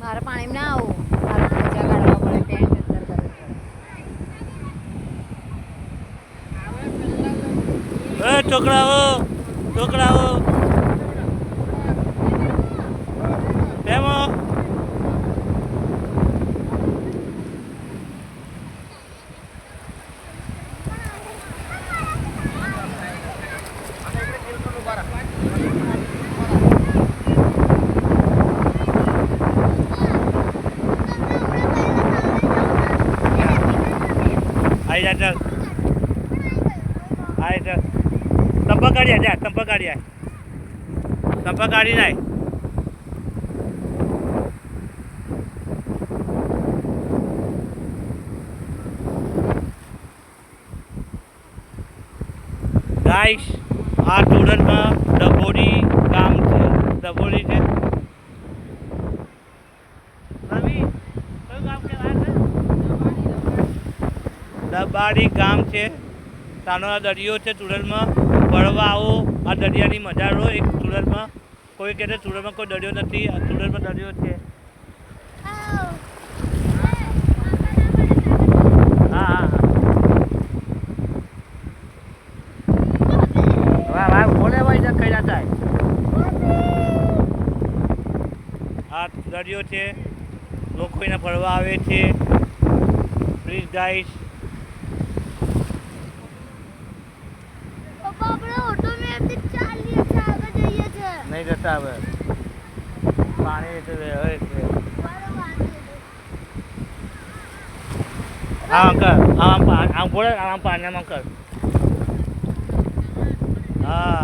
મારે પાણીમાં ના આવું, મારે મજા કાઢવા પડે, પેન્ટ અંદર કરવી પડે. છોકરાઓ છોકરાઓ એમો आई जा चल आई चल तंपा काढी जा तंपा काढी आहे तंपा काढी नाही गाइस आ टूरल में डबोडी गाम છે ડબોડી છે રવિ કયું ગામ કહેવાય છે ડબાડી ગામ છે તાનો આ દરિયો છે ટુરલમાં ફરવા આવો આ દરિયાની મજા લો એક ટુરલમાં કોઈ કહે છે ટુરલમાં કોઈ દરિયો નથી આ ટુરલમાં દરિયો છે હા હા વાહ વાહ બોલે ભાઈ જગ કઈ જતા આ દરિયો છે લોકો એના ફરવા આવે છે પ્લીઝ ગાઈસ नहीं जता હવે પાણી તો હોય છે આમ કર આમ બોલે આમ પાણી આમ કર હા